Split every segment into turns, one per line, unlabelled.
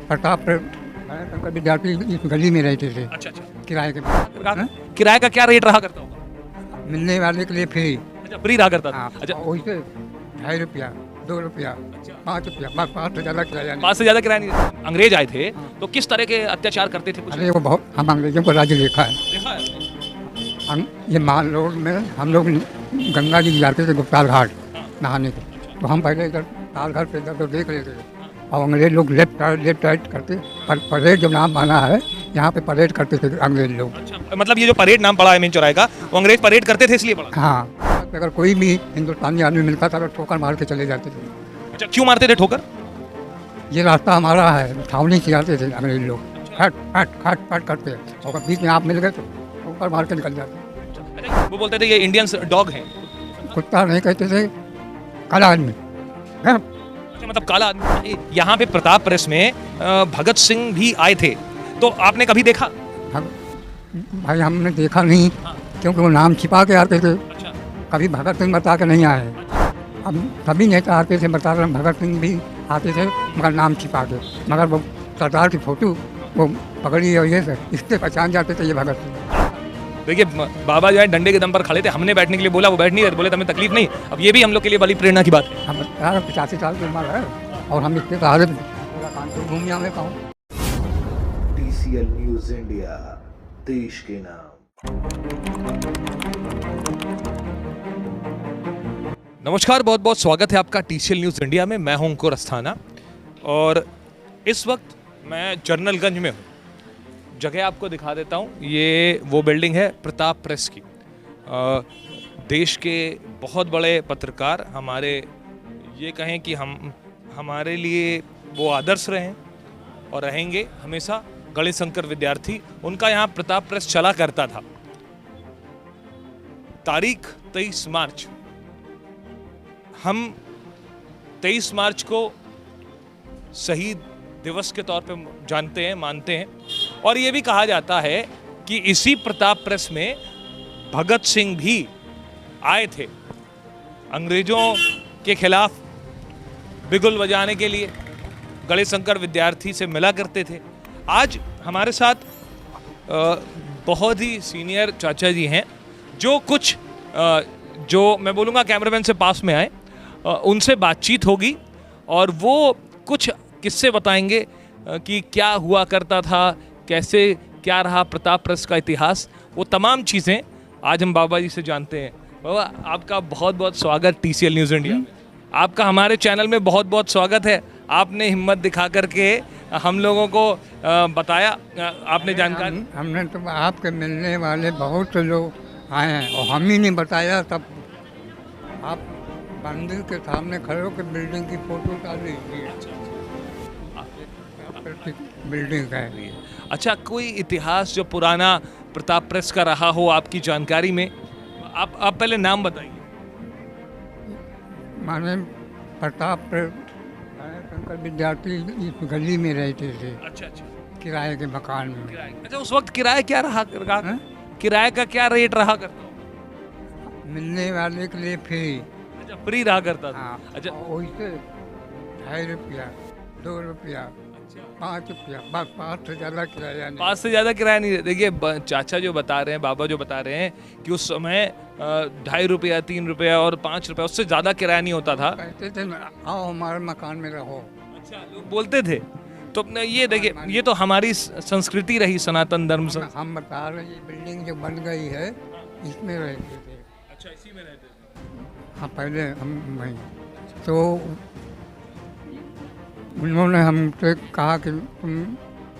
प्रताप विद्यार्थी इस गली में रहते थे।
अच्छा अच्छा।
किराए के
किराए का क्या रेट रहा करता होगा?
मिलने वाले के लिए फ्री।
अच्छा, फ्री रहा करता था।
हाँ,
अच्छा,
वैसे 2.5 रुपया 2 रुपया 5 रुपया बस 5 से ज़्यादा किराया नहीं।
5 से ज्यादा किराया नहीं। अंग्रेज आए थे तो किस तरह के अत्याचार करते थे कुछ
अरे वो बहुत, हम अंग्रेजों को राज्य देखा है।
देखा है?
ये माल रोड में हम लोग गंगा जी जाते थे गुप्ताल घाट नहाने के, तो हम पहले इधर ताल घर पे इधर तो देख लेते थे, और अंग्रेज लोग लेफ्ट राइट करते। परेड जो नाम बना है यहाँ पे परेड करते थे अंग्रेज लोग।
अच्छा, मतलब ये जो परेड नाम पड़ा है मेन चौराहे का, वो अंग्रेज परेड करते थे इसलिए पड़ा।
हाँ, अगर कोई भी हिंदुस्तानी आदमी मिलता था तो ठोकर मार के चले जाते थे।
अच्छा, क्यों मारते थे ठोकर?
ये रास्ता हमारा है, छावनी से आते थे अंग्रेज लोग, फट फट फट फट करते, और बीच में आप मिल गए तो ठोकर मार के निकल जाते।
अच्छा, वो बोलते थे ये इंडियंस डॉग हैं।
कुत्ता नहीं कहते थे, काला आदमी है।
अच्छा, मतलब काला आदमी। यहाँ पे प्रताप प्रेस में भगत सिंह भी आए थे, तो आपने कभी देखा?
भाई हमने देखा नहीं, क्योंकि वो नाम छिपा के आते थे।
अच्छा,
कभी भगत सिंह बता के नहीं आए। हम सभी नेता आते थे बता रहे, भगत सिंह भी आते थे मगर नाम छिपा के, मगर वो सरदार की फोटो वो पकड़ी और ये इससे पहचान जाते थे ये भगत सिंह।
देखिए बाबा जो है डंडे के दम पर खड़े थे, हमने बैठने के लिए बोला, वो बैठ नहीं रहे, बोले हमें तकलीफ नहीं। अब ये भी हम लोग के लिए बड़ी प्रेरणा की बात है।
हम 85 साल की उम्र है और हम इसके सहारे पूरा कानपुर घूम जाने का हूँ।
TCL न्यूज़ इंडिया, देश के नाम।
नमस्कार, बहुत बहुत स्वागत है आपका TCL न्यूज़ इंडिया में। मैं हूं अंकुर अस्थाना और इस वक्त मैं जर्नलगंज में हूं। जगह आपको दिखा देता हूं, ये वो बिल्डिंग है प्रताप प्रेस की। देश के बहुत बड़े पत्रकार, हमारे ये कहें कि हमारे लिए वो आदर्श रहे हैं और रहेंगे हमेशा। गणेश शंकर विद्यार्थी, उनका यहाँ प्रताप प्रेस चला करता था। तारीख 23 मार्च, हम 23 मार्च को शहीद दिवस के तौर पे जानते हैं, मानते हैं, और ये भी कहा जाता है कि इसी प्रताप प्रेस में भगत सिंह भी आए थे अंग्रेजों के खिलाफ बिगुल बजाने के लिए। गणेश शंकर विद्यार्थी से मिला करते थे। आज हमारे साथ बहुत ही सीनियर चाचा जी हैं, जो कुछ जो मैं बोलूँगा कैमरामैन से पास में आए, उनसे बातचीत होगी और वो कुछ किस्से बताएंगे कि क्या हुआ करता था, कैसे क्या रहा प्रताप प्रेस का इतिहास, वो तमाम चीज़ें आज हम बाबा जी से जानते हैं। बाबा, आपका बहुत बहुत स्वागत TCL न्यूज़ इंडिया में। आपका हमारे चैनल में बहुत बहुत स्वागत है। आपने हिम्मत दिखा करके हम लोगों को बताया, आपने जानकारी।
हमने तो आपके मिलने वाले बहुत से लोग आए हैं और हम ही नहीं बताया, तब आप मंदिर के सामने खड़े होकर बिल्डिंग की फोटो डाल लीजिए। बिल्डिंग का है।
अच्छा, कोई इतिहास जो पुराना प्रताप प्रेस का रहा हो आपकी जानकारी में? आप पहले नाम बताइए।
माने प्रताप शंकर विद्यार्थी इस गली में रहते थे।
अच्छा अच्छा,
किराए के मकान में।
अच्छा, उस वक्त किराया क्या रहा? किराए का क्या रेट रहा करता?
मिलने वाले के लिए फ्री।
अच्छा, फ्री रहा करता था।
हाँ,
अच्छा,
वैसे 2.5 रुपया 2 रुपया 5 रुपया बस 5 से ज़्यादा किराया नहीं।
5 से ज़्यादा किराया नहीं। देखिए चाचा जो बता रहे हैं, बाबा जो बता रहे हैं कि उस समय 2.5 रुपया 3 रुपया और 5 रुपया, उससे ज़्यादा किराया नहीं होता था।
कहते थे आओ हमारे मकान में रहो।
अच्छा, लोग बोलते थे। तो ये देखिए, ये तो हमारी संस्कृति रही, सनातन धर्म से।
हम बता रहे हैं, ये बिल्डिंग जो बन गई है इसमें रहते थे।
अच्छा, इसी में रहते थे।
हाँ, पहले हम वहीं, तो उन्होंने हमसे कहा कि तुम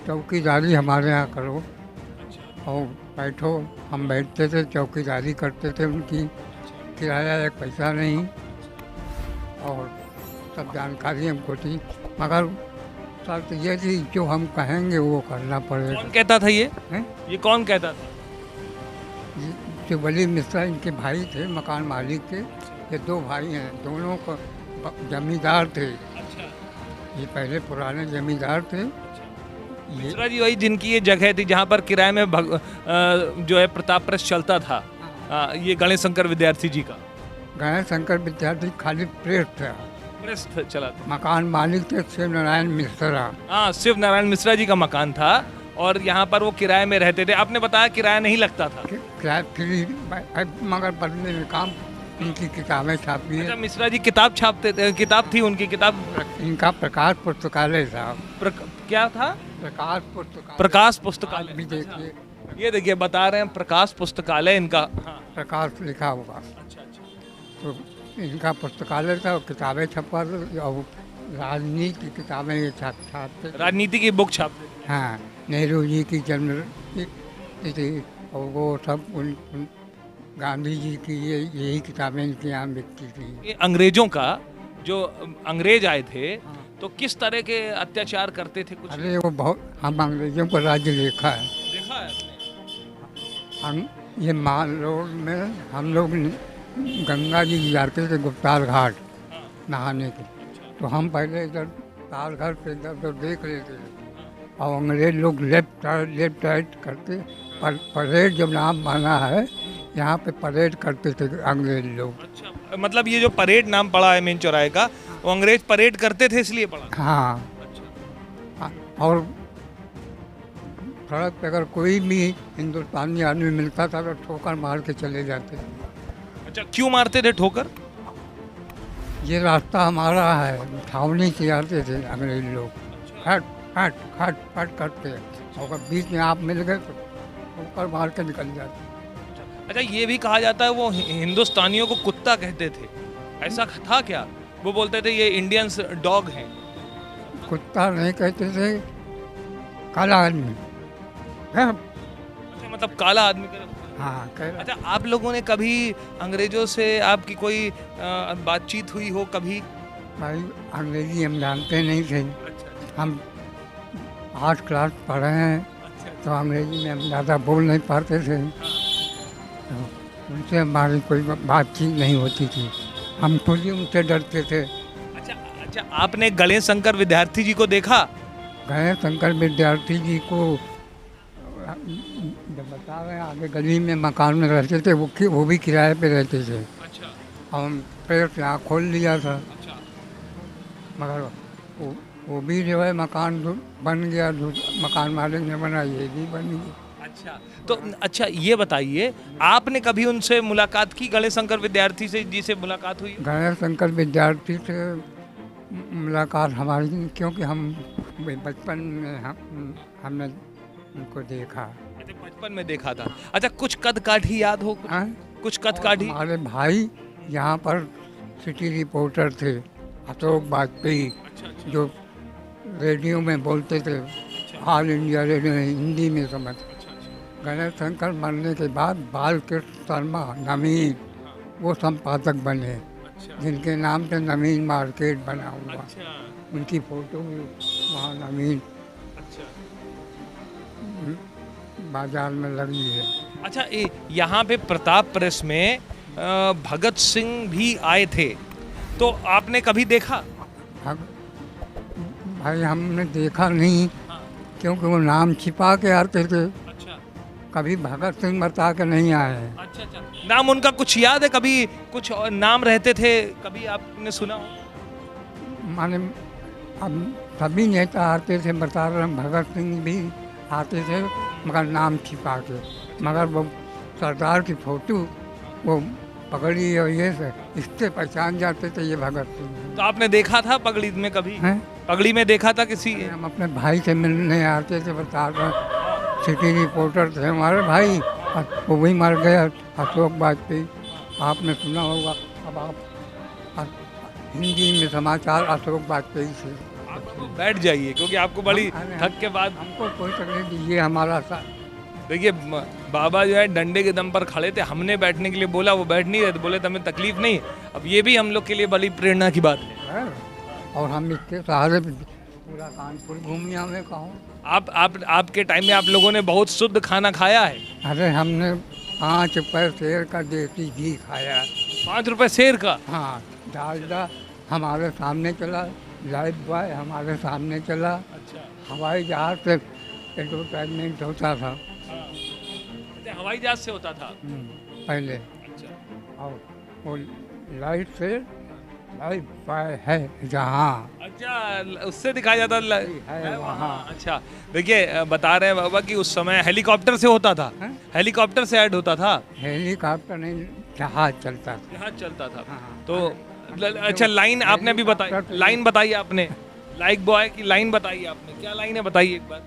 चौकीदारी हमारे यहाँ करो और बैठो। हम बैठते थे, चौकीदारी करते थे उनकी। किराया एक पैसा नहीं और सब जानकारी हमको थी, मगर शर्त ये थी जो हम कहेंगे वो करना पड़ेगा।
कौन कहता था ये?
हैं?
ये कौन कहता था?
जो वली मिश्रा इनके भाई थे, मकान मालिक के। ये 2 भाई हैं, दोनों को जमींदार थे।
अच्छा,
ये पहले पुराने जमींदार थे
मिश्रा जी वही जिनकी ये जगह थी जहाँ पर किराए में जो है प्रताप प्रेस चलता था, ये गणेश शंकर विद्यार्थी जी का
गणेश शंकर विद्यार्थी खाली प्रेस था,
प्रेस चला था।
मकान मालिक थे शिव नारायण मिश्रा।
हाँ, शिव नारायण मिश्रा जी का मकान था और यहाँ पर वो किराए में रहते थे। आपने बताया किराया नहीं लगता था।
किराया फ्री, मगर बदले में काम इनकी किताबें छापी
अच्छा,
है।
मिश्रा जी किताब छापते थे, किताब थी उनकी किताब।
इनका प्रकाश पुस्तकालय था।
क्या था?
प्रकाश पुस्तकालय।
प्रकाश पुस्तकालय
भी देखिए,
ये देखिए बता रहे हैं प्रकाश पुस्तकालय इनका। हाँ।
प्रकाश लिखा होगा।
अच्छा अच्छा।
तो इनका पुस्तकालय था और किताबें छपवाते और राजनीति की किताबें ये छापते।
राजनीति की बुक छापते थे।
हाँ, नेहरू जी की जन्म तिथि और वो सब उन गांधी जी की यही किताबें इनके यहाँ बिकती थी।
ये अंग्रेजों का जो अंग्रेज आए थे तो किस तरह के अत्याचार करते थे कुछ
अरे वो बहुत, हम अंग्रेजों का राज्य देखा है।
देखा है आपने?
हम ये माल रोड में हम लोग गंगा जी जाते थे गुप्ताल घाट नहाने के, तो हम पहले इधर ताल घर पे इधर उधर देख लेते थे और अंग्रेज लोग लेफ्ट राइट करते। परेड जब नाम बना है यहाँ पे परेड करते थे अंग्रेज लोग।
अच्छा, मतलब ये जो परेड नाम पड़ा है मेन चौराहे का, वो अंग्रेज परेड करते थे इसलिए पड़ा।
हाँ।
अच्छा।
और सड़क पे अगर कोई भी हिंदुस्तानी आदमी मिलता था तो ठोकर मार के चले जाते थे।
अच्छा, क्यों मारते थे ठोकर?
ये रास्ता हमारा है, छावनी से आते थे अंग्रेज लोग। फट फट फट फट करते, और अगर बीच में आप मिल गए तो ठोकर मार के निकल जाते।
अच्छा, ये भी कहा जाता है वो हिंदुस्तानियों को कुत्ता कहते थे, ऐसा था क्या? वो बोलते थे ये इंडियंस डॉग हैं।
कुत्ता नहीं कहते थे, काला आदमी। हाँ,
अच्छा, मतलब काला आदमी का।
हाँ कह।
अच्छा, आप लोगों ने कभी अंग्रेजों से आपकी कोई बातचीत हुई हो कभी?
भाई अंग्रेजी हम जानते नहीं थे।
अच्छा।
हम 8 क्लास पढ़े हैं तो अंग्रेजी में हम ज़्यादा बोल नहीं पाते थे, तो उनसे हमारी कोई बातचीत नहीं होती थी। हम खुद ही उनसे डरते थे।
अच्छा अच्छा, आपने गणेश शंकर विद्यार्थी जी को देखा?
गणेश शंकर विद्यार्थी जी को जब बता रहे हैं, आगे गली में मकान में रहते थे, वो भी किराए पे रहते थे।
अच्छा।
हम पेड़ यहाँ खोल लिया था,
अच्छा।
मगर वो भी जो है मकान बन गया, मकान मालिक ने बना, ये भी बन गया।
अच्छा, तो अच्छा ये बताइए, आपने कभी उनसे मुलाकात की, गणेश शंकर विद्यार्थी से जी से मुलाकात हुई?
गणेश शंकर विद्यार्थी से मुलाकात हमारी, क्योंकि हम बचपन में हमने उनको देखा।
अच्छा, बचपन में देखा था। अच्छा, कुछ कद काठी याद हो? कुछ कद काठी?
हमारे भाई यहाँ पर सिटी रिपोर्टर थे, अशोक वाजपेयी, जो रेडियो में बोलते थे, ऑल इंडिया रेडियो में हिंदी में समझ। गणेश शंकर मरने के बाद बालकृष्ण शर्मा नवीन वो संपादक बने, जिनके नाम से नवीन मार्केट बना हुआ। उनकी फोटो भी वहाँ नवीन बाजार में लगी है।
अच्छा, यहाँ पे प्रताप प्रेस में भगत सिंह भी आए थे, तो आपने कभी देखा?
भाई हमने देखा नहीं, क्योंकि वो नाम छिपा के आते थे।
अच्छा।
कभी भगत सिंह बता के नहीं आए हैं।
अच्छा अच्छा, नाम उनका कुछ याद है? कभी कुछ नाम रहते थे, कभी आपने सुना हो?
माने अब सभी नेता आते थे, बता रहे हैं, भगत सिंह भी आते थे मगर नाम छिपा के। मगर वो सरदार की फोटो वो पगड़ी और ये से इससे पहचान जाते थे ये भगत सिंह।
तो आपने देखा था पगड़ी में कभी?
हैं?
पगड़ी में देखा था किसी?
हम अपने भाई से मिलने आते थे, बता रहे, सिटी रिपोर्टर थे हमारे भाई, वो भी मर गया, अशोक वाजपेयी, आपने सुना होगा। अब आप हिंदी में समाचार अशोक वाजपेयी से।
आपको बैठ जाइए, क्योंकि आपको बड़ी थक के बाद।
हमको कोई तकलीफ दीजिए, हमारा साथ।
देखिए, बाबा जो है डंडे के दम पर खड़े थे, हमने बैठने के लिए बोला, वो बैठ नहीं रहे थे, बोले हमें तकलीफ नहीं। अब ये भी हम लोग के लिए बड़ी प्रेरणा की बात है।
और हम इसके सहारे पूरा कानपुर घूमिया में कहूँ।
आपके टाइम में आप लोगों ने बहुत शुद्ध खाना खाया है।
अरे हमने 5 रुपये शेर का देसी घी खाया।
5 रुपये शेर का?
हाँ, डालडा हमारे सामने चला, लाइफ बॉय हमारे सामने चला।
अच्छा।
हवाई जहाज से एडवर्टाइजमेंट होता था
अच्छा, हवाई जहाज से होता था।
पहले।
अच्छा
और वो लाइट से लाइट पाए है जहाँ
अच्छा, उससे दिखाया जाता
है वहाँ।
अच्छा, देखिए बता रहे हैं बाबा कि उस समय हेलीकॉप्टर से होता था।
हैं?
हेलीकॉप्टर से ऐड होता था।
हेलीकॉप्टर नहीं, जहाज चलता था।
जहाज चलता था।
हाँ।
तो अच्छा, लाइन आपने अभी बताई,
हेलीकॉप्टर से-
लाइन बताई आपने, लाइक बॉय की लाइन बताई आपने, क्या लाइन है बताइए एक बार।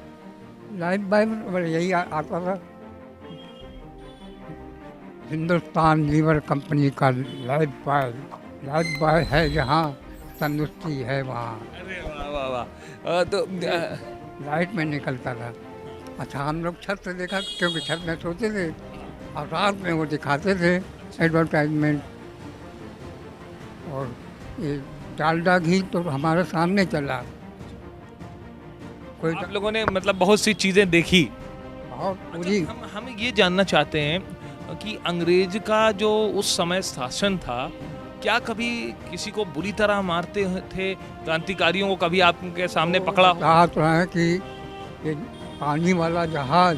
लाइट बाय यही आता था, हिंदुस्तान लीवर कंपनी का लाइफ बॉय है जहाँ तंदुरुस्ती है वहाँ।
अरे वाह वाह वाह। तो
लाइट में निकलता था। अच्छा, हम लोग छत से देखा क्योंकि छत में सोते थे और रात में वो दिखाते थे एडवर्टाइजमेंट। और ये डालडा घी तो हमारे सामने चला। कोई
आप लोगों ने मतलब बहुत सी चीजें देखी।
बहुत पूरी।
हम ये जानना चाहते हैं कि अंग्रेज का जो उस समय शासन था, क्या कभी किसी को बुरी तरह मारते थे क्रांतिकारियों को, कभी आपके सामने पकड़ा हो?
कहा तो है कि ये पानी वाला जहाज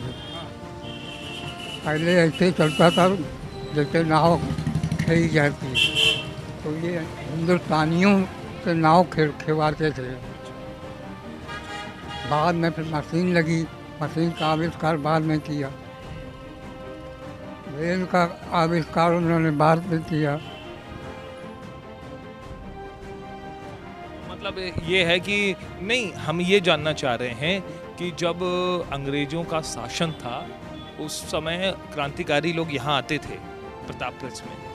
पहले ऐसे चलता था जैसे नाव खेई जाती, तो ये हिंदुस्तानियों से नाव खेवाते थे। बाद में फिर मशीन लगी, मशीन का आविष्कार बाद में किया। रेल का आविष्कार उन्होंने बाद में किया।
मतलब ये है कि नहीं, हम ये जानना चाह रहे हैं कि जब अंग्रेजों का शासन था उस समय क्रांतिकारी लोग यहाँ आते थे प्रतापगढ़ में।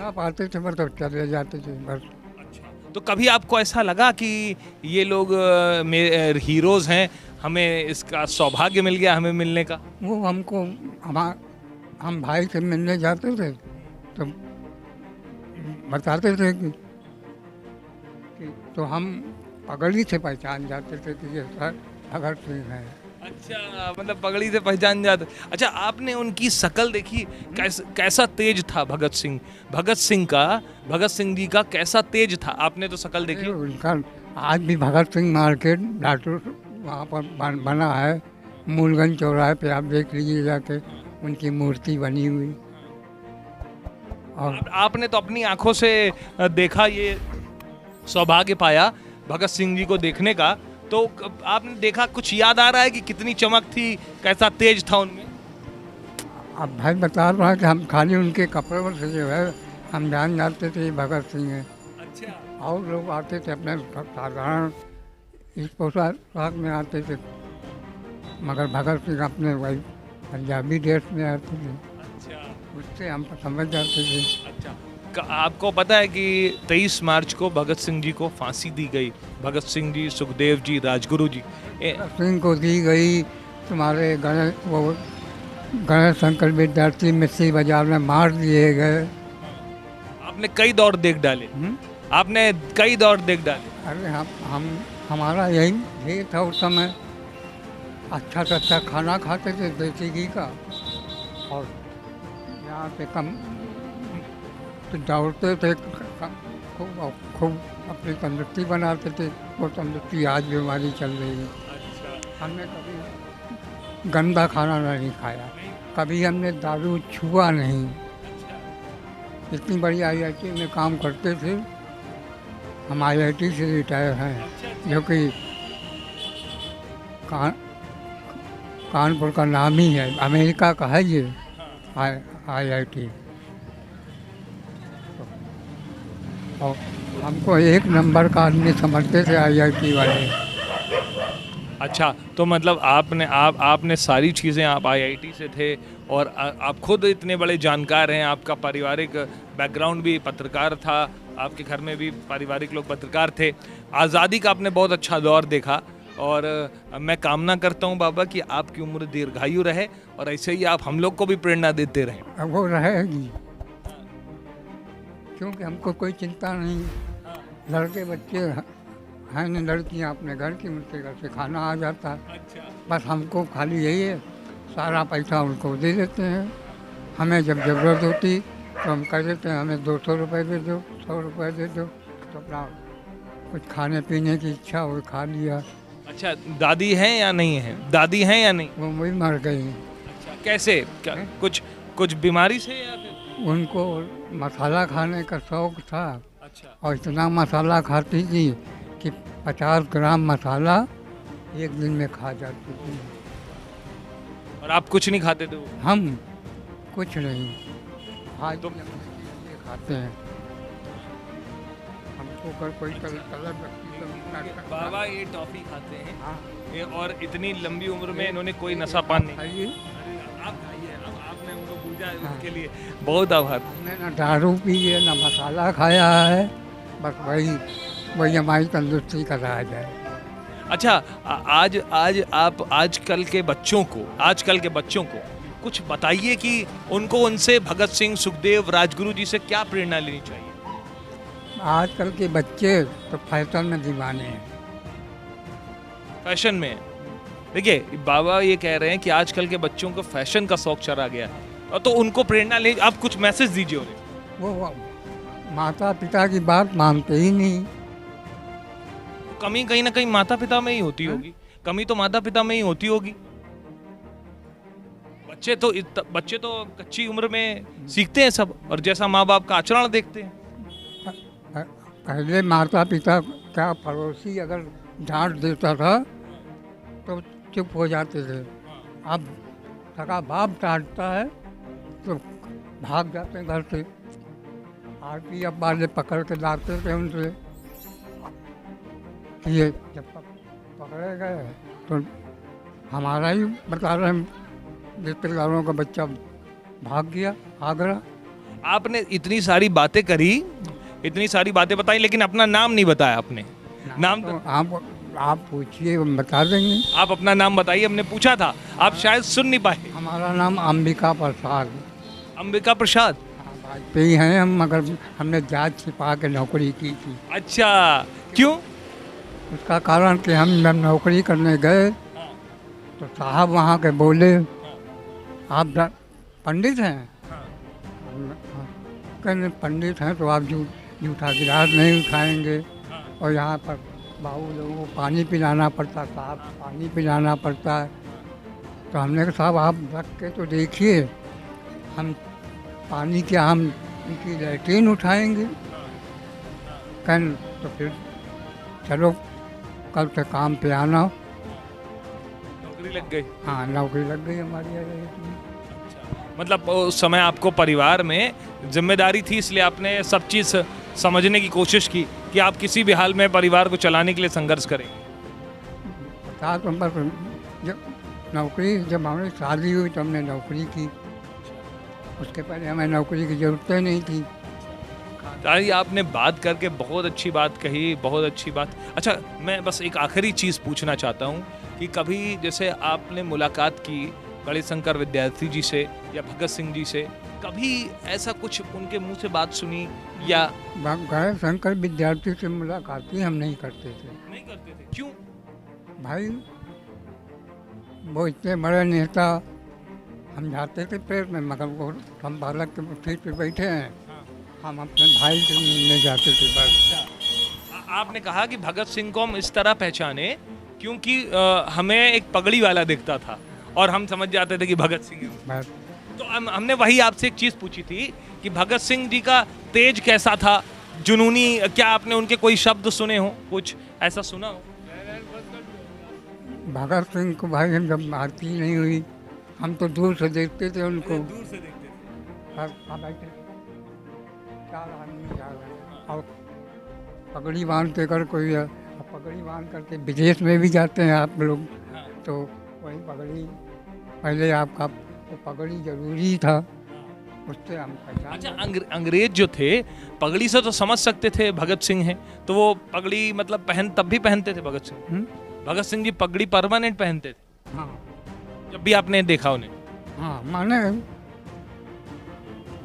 आप आते थे मतलब चले जाते थे बस।
अच्छा, तो कभी आपको ऐसा लगा कि ये लोग हीरोज हैं, हमें इसका सौभाग्य मिल गया हमें मिलने का?
वो हमको हम भाई से मिलने जाते थे तो बताते थे कि तो हम पगड़ी से पहचान जाते थे कि ये सर भगत सिंह है।
अच्छा, मतलब पगड़ी से पहचान जाते। अच्छा, आपने उनकी शक्ल देखी? कैसा तेज था भगत सिंह? भगत सिंह जी का कैसा तेज था? आपने तो शक्ल देखी।
उनका आज भी भगत सिंह मार्केट डॉक्टर वहाँ पर बना है, मूलगंज चौराहे पे आप देख लीजिए जाके, उनकी मूर्ति बनी हुई। और
आपने तो अपनी आंखों से देखा, ये सौभाग्य पाया भगत सिंह जी को देखने का, तो आपने देखा, कुछ याद आ रहा है कि कितनी चमक थी, कैसा तेज था उनमें?
अब भाई बता रहा है कि हम खाली उनके कपड़े पर से जो है हम जान जाते थे ये भगत सिंह है।
अच्छा,
और लोग आते थे अपने साधारण इस पोशाक में आते थे, मगर भगत सिंह अपने वही पंजाबी ड्रेस में आते थे।
अच्छा,
उससे हम समझ जाते थे।
अच्छा। आपको पता है कि 23 मार्च को भगत सिंह जी को फांसी दी गई? भगत सिंह जी, सुखदेव जी, राजगुरु जी।
भगत सिंह को दी गई, तुम्हारे गणेश शंकर विद्यार्थी मिस्त्री बाजार में मार दिए गए।
आपने कई दौर देख डाले। आपने कई दौर देख डाले।
अरे हमारा यही ध्येय था उस समय। अच्छा से अच्छा खाना खाते थे देसी घी का, और यहाँ पे कम तो दौड़ते थे खूब अपनी तंदुरुस्ती बनाते थे। वो तंदुरुस्ती आज भी हमारी चल रही है। हमने कभी गंदा खाना नहीं खाया, कभी हमने दारू छुआ नहीं। इतनी बड़ी IIT में काम करते थे हम। IIT से रिटायर हैं, जो कि कानपुर का नाम ही है, अमेरिका का है ये IIT। और हमको एक नंबर का आदमी समझते थे IIT वाले।
अच्छा, तो मतलब आपने सारी चीज़ें, आप IIT से थे और आप खुद इतने बड़े जानकार हैं। आपका पारिवारिक बैकग्राउंड भी पत्रकार था, आपके घर में भी पारिवारिक लोग पत्रकार थे। आज़ादी का आपने बहुत अच्छा दौर देखा, और मैं कामना करता हूं बाबा कि आपकी उम्र दीर्घायु रहे और ऐसे ही आप हम लोग को भी प्रेरणा देते रहें।
अब वो रहेगी, क्योंकि हमको कोई चिंता नहीं। लड़के बच्चे हैं नहीं, लड़कियां अपने घर की, उनके घर से खाना आ जाता है। बस हमको खाली यही है, सारा पैसा उनको दे देते हैं। हमें जब ज़रूरत होती तो हम कह देते हैं हमें 200 रुपये दे दो, 100 रुपये दे दो, तो अपना कुछ खाने पीने की इच्छा हो खा लिया।
अच्छा, दादी हैं या नहीं है? दादी हैं या नहीं?
वो भी मर गई।
अच्छा, कैसे? क्या कुछ कुछ बीमारी से या फिर?
उनको मसाला खाने का शौक था
अच्छा।
और इतना मसाला खाती थी कि 50 ग्राम मसाला एक दिन में खा जाती थी।
और आप कुछ नहीं खाते थे वो?
हम कुछ नहीं, आज
तो-
भी हम ये खाते हैं। हमको अगर कोई तलब रखती तो
बाबा ये टॉफी खाते हैं
हाँ,
और इतनी लंबी उम्र में इन्होंने कोई नशा पान नहीं।
खाइए।
आप खाइए, अब आपने उनको पूछा
हाँ।
उसके लिए बहुत आभार।
हमने ना दारू पी है ना मसाला खाया है, बस वही हमारी तंदुरुस्ती का राज है।
अच्छा, आज आज आप आजकल के बच्चों को कुछ बताइए कि उनको उनसे भगत सिंह, सुखदेव, राजगुरु जी से क्या प्रेरणा लेनी चाहिए?
आजकल के बच्चे तो फैशन में दीवाने हैं।
फैशन में देखिए, बाबा ये कह रहे हैं कि आजकल के बच्चों को फैशन का शौक चढ़ा गया है, और तो उनको प्रेरणा ले, आप कुछ मैसेज दीजिए उन्हें।
वो माता पिता की बात मानते ही नहीं।
कमी कहीं ना कहीं माता पिता में ही होती होगी, कमी तो माता पिता में ही होती होगी। बच्चे तो कच्ची उम्र में सीखते हैं सब, और जैसा माँ बाप का आचरण देखते हैं।
पहले माता पिता का पड़ोसी अगर डांट देता था तो चुप हो जाते थे। अब सगा बाप डांटता है तो भाग जाते हैं घर से। RPF वाले पकड़ के लाते थे उनसे। ये जब पकड़े गए तो हमारा ही बता रहे हैं, रिश्तेदारों का बच्चा भाग गया आगरा।
आपने इतनी सारी बातें करी, इतनी सारी बातें बताई, लेकिन अपना नाम नहीं बताया आपने। नाम
तो आप पूछिए, हम बता देंगे।
आप अपना नाम बताइए, हमने पूछा था, आप शायद सुन नहीं पाए।
हमारा नाम अंबिका प्रसाद।
अंबिका प्रसाद।
हाँ, वाजपेयी हैं हम, मगर हमने जात छिपा के नौकरी की थी।
अच्छा, क्यों?
उसका कारण कि हम जब नौकरी करने गए तो साहब वहाँ के बोले, आप पंडित हैं? कहने पंडित हैं तो आप जूठा गिलास नहीं उठाएंगे, और यहाँ पर बाबू लोगों को पानी पिलाना पड़ता, साहब पानी पिलाना पड़ता है। तो हमने कहा साहब आप रख के तो देखिए, हम पानी क्या हम इनकी लैट्रीन उठाएंगे? कहने तो फिर चलो कल से काम पे आना।
नौकरी लग गई।
हाँ, नौकरी लग गई हमारी।
मतलब उस समय आपको परिवार में जिम्मेदारी थी, इसलिए आपने सब चीज़ समझने की कोशिश की कि आप किसी भी हाल में परिवार को चलाने के लिए संघर्ष करें।
50 नंबर पर जब नौकरी, जब हमारी शादी हुई तो हमने नौकरी की। उसके पहले हमें नौकरी की ज़रूरत ही नहीं थी।
तारी, आपने बात करके बहुत अच्छी बात कही, बहुत अच्छी बात। अच्छा, मैं बस एक आखिरी चीज़ पूछना चाहता हूँ कि कभी जैसे आपने मुलाकात की गणेशशंकर विद्यार्थी जी से या भगत सिंह जी से, कभी ऐसा कुछ उनके मुंह से बात सुनी या?
गणेशशंकर विद्यार्थी से मुलाकात ही हम नहीं करते थे।
नहीं करते थे? क्यों?
भाई वो इतने बड़े नेता, हम जाते थे पेड़ में, मगर वो हम बालक के सीट पे बैठे हैं, हम अपने भाई से मिलने जाते थे बस।
आपने कहा कि भगत सिंह को हम इस तरह पहचाने क्योंकि हमें एक पगड़ी वाला दिखता था और हम समझ जाते थे कि भगत सिंह है।
बस
तो हमने वही आपसे एक चीज़ पूछी थी कि भगत सिंह जी का तेज कैसा था, जुनूनी, क्या आपने उनके कोई शब्द सुने हो, कुछ ऐसा सुना हो?
भगत सिंह को भाई हम जब भर्ती नहीं हुई, हम तो दूर से देखते थे उनको।
दूर से देखते थे।
हाँ, बैठे 4 आदमी जा रहे हैं और पगड़ी बांध के कर कोई है, पगड़ी बांध करके विदेश में भी जाते हैं आप लोग, तो वही पगड़ी पहले आपका वो पगड़ी जरूरी था, उससे हम पहचान।
अच्छा, अंग्रेज जो थे पगड़ी से तो समझ सकते थे भगत सिंह हैं, तो वो पगड़ी मतलब तब भी पहनते थे भगत सिंह? भगत सिंह जी पगड़ी परमानेंट पहनते थे?
हाँ,
जब भी आपने देखा उन्हें?
हाँ, माने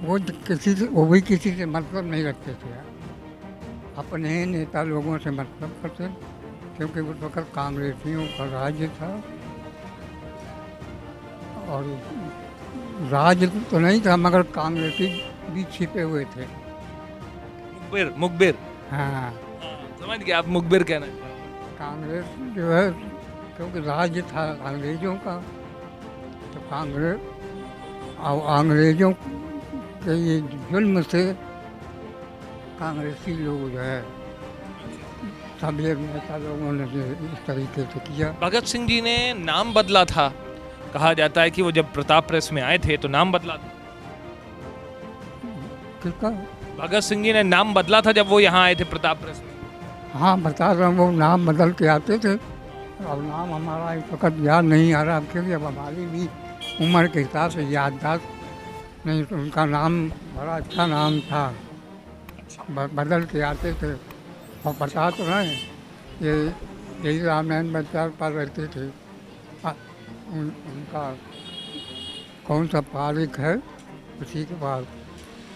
वो किसी से मतलब नहीं रखते थे, अपने ही नेता लोगों से मतलब करते, क्योंकि उस वक्त कांग्रेसियों का राज्य था। और राज तो नहीं था, मगर कांग्रेसी भी छिपे हुए थे।
मुखबिर।
हाँ,
समझ गया, आप मुखबिर कहना।
कांग्रेस जो है, क्योंकि राज्य था अंग्रेजों का, तो कांग्रेस और अंग्रेजों के ये जुल्म से कांग्रेसी लोग जो है सभी नेता लोगों ने जो इस तरीके से किया।
भगत सिंह जी ने नाम बदला था, कहा जाता है कि वो जब प्रताप प्रेस में आए थे तो नाम बदला था।
किसका?
भगत सिंह जी ने नाम बदला था जब वो यहाँ आए थे प्रताप प्रेस में।
हाँ, बता रहा हूँ, वो नाम बदल के आते थे। अब नाम हमारा इस वक्त याद नहीं आ रहा, क्योंकि अब हमारी भी उम्र के हिसाब से याददाश्त नहीं। तो उनका नाम बड़ा अच्छा नाम था, बदल के आते थे। और बता तो रहे ये यही रामायण बाजार पर रहते थे। उनका कौन सा तारीख है उसी के बाद।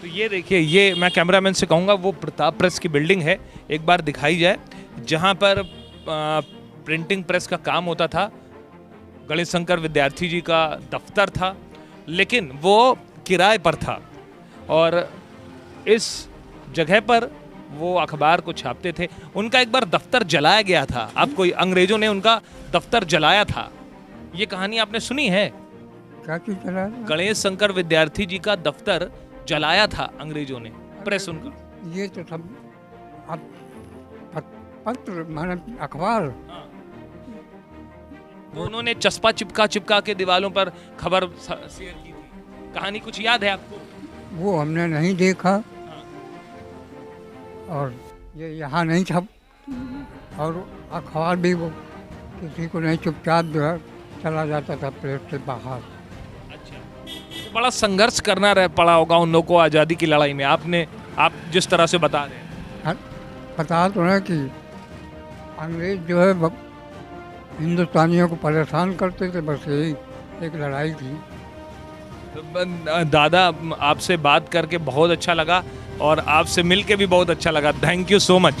तो ये देखिए, ये मैं कैमरामैन से कहूँगा वो प्रताप प्रेस की बिल्डिंग है, एक बार दिखाई जाए, जहाँ पर प्रिंटिंग प्रेस का काम होता था। गणेश शंकर विद्यार्थी जी का दफ्तर था, लेकिन वो किराए पर था और इस जगह पर वो अखबार को छापते थे। उनका एक बार दफ्तर जलाया गया था, आपको अंग्रेजों ने उनका दफ्तर जलाया था। ये कहानी आपने सुनी है?
क्या चीज चला?
गणेश शंकर विद्यार्थी जी का दफ्तर जलाया था अंग्रेजों ने, प्रेस उनका।
ये तो सब अब पत्र माने अखबार।
तो उन्होंने चस्पा चिपका के दीवारों पर खबर शेयर की थी। कहानी कुछ याद है आपको?
वो हमने नहीं देखा, और ये यहाँ नहीं छप, और अखबार भी वो किसी को नहीं, चुपचाप जो है चला जाता था प्रेस से बाहर।
अच्छा, तो बड़ा संघर्ष करना पड़ा होगा उन लोगों को आज़ादी की लड़ाई में। आप जिस तरह से बता रहे हैं,
बता तो है कि अंग्रेज जो है हिंदुस्तानियों को परेशान करते थे, बस यही एक लड़ाई थी।
दादा आपसे बात करके बहुत अच्छा लगा और आपसे मिल के भी बहुत अच्छा लगा। Thank you so much.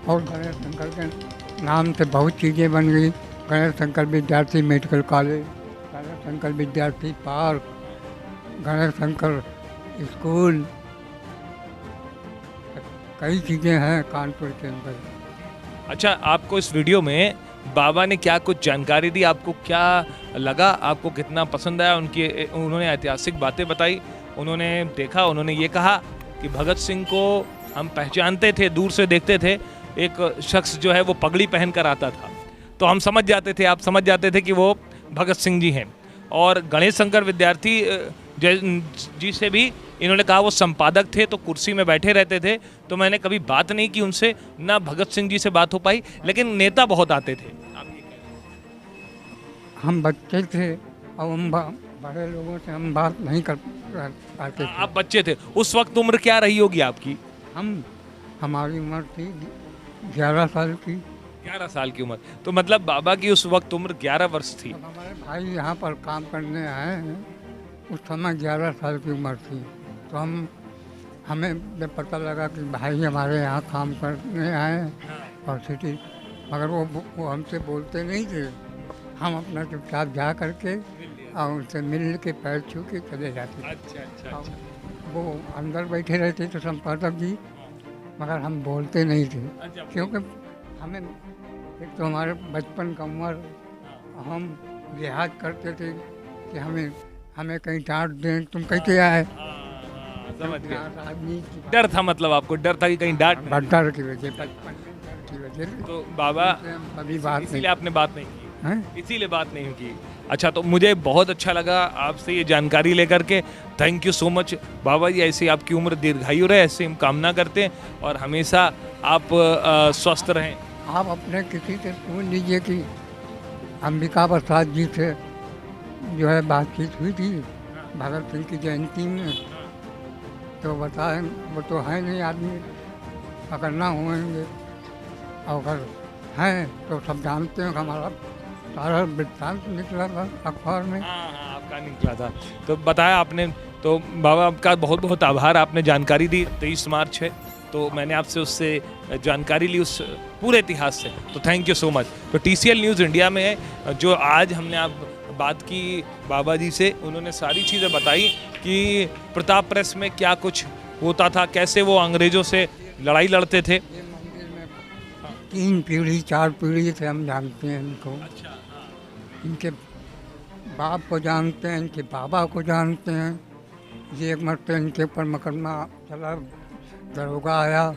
और गणेश शंकर के नाम से बहुत चीज़ें बन गई। गणेश शंकर विद्यार्थी मेडिकल कॉलेज, गणेश शंकर विद्यार्थी पार्क, गणेश शंकर स्कूल, कई चीज़ें हैं कानपुर के अंदर।
अच्छा, आपको इस वीडियो में बाबा ने क्या कुछ जानकारी दी? आपको क्या लगा? आपको कितना पसंद आया? उन्होंने ऐतिहासिक बातें बताई, उन्होंने देखा, उन्होंने ये कहा कि भगत सिंह को हम पहचानते थे, दूर से देखते थे, एक शख्स जो है वो पगड़ी पहन कर आता था तो हम समझ जाते थे, आप समझ जाते थे कि वो भगत सिंह जी हैं। और गणेश शंकर विद्यार्थी जी से भी इन्होंने कहा वो संपादक थे तो कुर्सी में बैठे रहते थे, तो मैंने कभी बात नहीं की उनसे, ना भगत सिंह जी से बात हो पाई, लेकिन नेता बहुत आते थे।
हम बच्चे थे और हम बड़े लोगों से हम बात नहीं कर पाते थे।
आप बच्चे थे, उस वक्त उम्र क्या रही होगी आपकी?
हमारी उम्र थी 11 साल की।
11 साल की उम्र, तो मतलब बाबा की उस वक्त उम्र 11 वर्ष थी।
जब हमारे भाई यहाँ पर काम करने आए हैं, उस समय 11 साल की उम्र थी, तो हमें जब पता लगा कि भाई हमारे यहाँ काम करने आए हैं और सिटी, मगर वो हमसे बोलते नहीं थे। हम अपना चुपचाप जा करके और उनसे मिल के पैर छू के चले जाते थे।
अच्छा।
वो अंदर बैठे रहते थे संपादक जी, मगर हम बोलते नहीं थे, क्योंकि हमें एक तो हमारे बचपन का उम्र, हम लिहाज करते थे कि हमें कहीं डांट दें, तुम कैसे आए।
समझ गए, डर था, मतलब आपको डर था कि कहीं डांट।
डर की वजह, बचपन की वजह से।
तो बाबा
अभी बात
इसीलिए आपने बात नहीं की, इसीलिए बात नहीं की। अच्छा, तो मुझे बहुत अच्छा लगा आपसे ये जानकारी लेकर के। थैंक यू सो मच बाबा जी, ऐसे आपकी उम्र दीर्घायु रहे, ऐसे हम कामना करते हैं और हमेशा आप स्वस्थ रहें।
आप अपने किसी से सुन लीजिए कि अंबिका प्रसाद जी से जो है बातचीत हुई थी भगत सिंह की जयंती में, तो बताएं वो तो है नहीं आदमी, अगर ना होंगे, अगर हैं तो सब जानते हैं। हमारा सारा वृत्तांत निकला था अखबार में।
हाँ, आपका निकला था, तो बताया आपने। तो बाबा आपका बहुत बहुत आभार, आपने जानकारी दी। 23 मार्च है, तो मैंने आपसे उससे जानकारी ली उस पूरे इतिहास से, तो थैंक यू सो मच। तो TCL न्यूज़ इंडिया में जो आज हमने आप बात की बाबा जी से, उन्होंने सारी चीज़ें बताई कि प्रताप प्रेस में क्या कुछ होता था, कैसे वो अंग्रेज़ों से लड़ाई लड़ते थे।
ये मंदिर में 3 पीढ़ी 4 पीढ़ी से हम जानते हैं इनको।
अच्छा, हाँ।
इनके बाप को जानते हैं, इनके बाबा को जानते हैं। ये एक मरतबा इनके ऊपर मुकदमा चला, दरोगा आया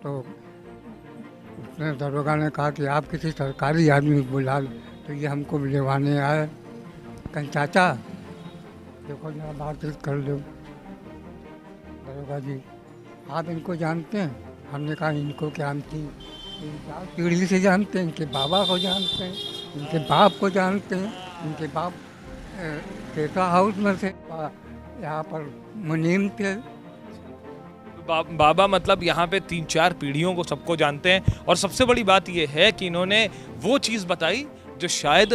तो उसने दरोगा ने कहा कि आप किसी सरकारी आदमी को बुला लो। तो ये हमको बुलवाने आए, कहीं चाचा देखो जरा बातचीत कर लो। दरोगा जी आप इनको जानते हैं? हमने कहा इनको क्या, हम 3-4 पीढ़ी से जानते हैं, इनके बाबा को जानते हैं, इनके बाप को जानते हैं। इनके बाप पेटा हाउस में थे, यहाँ पर मुनीम थे।
बाबा मतलब यहाँ पे 3-4 पीढ़ियों को सबको जानते हैं। और सबसे बड़ी बात यह है कि इन्होंने वो चीज़ बताई जो शायद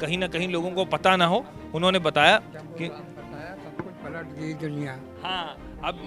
कहीं ना कहीं लोगों को पता ना हो। उन्होंने बताया कि
सब कुछ पलट गई दुनिया।
हाँ,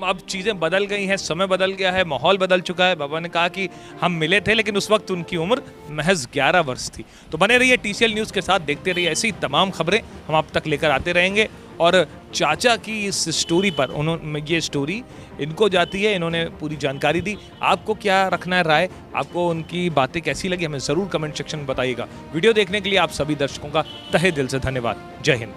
अब चीज़ें बदल गई हैं, समय बदल गया है, माहौल बदल चुका है। बाबा ने कहा कि हम मिले थे लेकिन उस वक्त उनकी उम्र महज 11 वर्ष थी। तो बने रहिए TCL न्यूज़ के साथ, देखते रहिए ऐसी तमाम खबरें हम आप तक लेकर आते रहेंगे। और चाचा की इस स्टोरी पर उन्होंने, ये स्टोरी इनको जाती है, इन्होंने पूरी जानकारी दी। आपको क्या रखना है राय, आपको उनकी बातें कैसी लगी, हमें ज़रूर कमेंट सेक्शन में बताइएगा। वीडियो देखने के लिए आप सभी दर्शकों का तहे दिल से धन्यवाद। जय हिंद।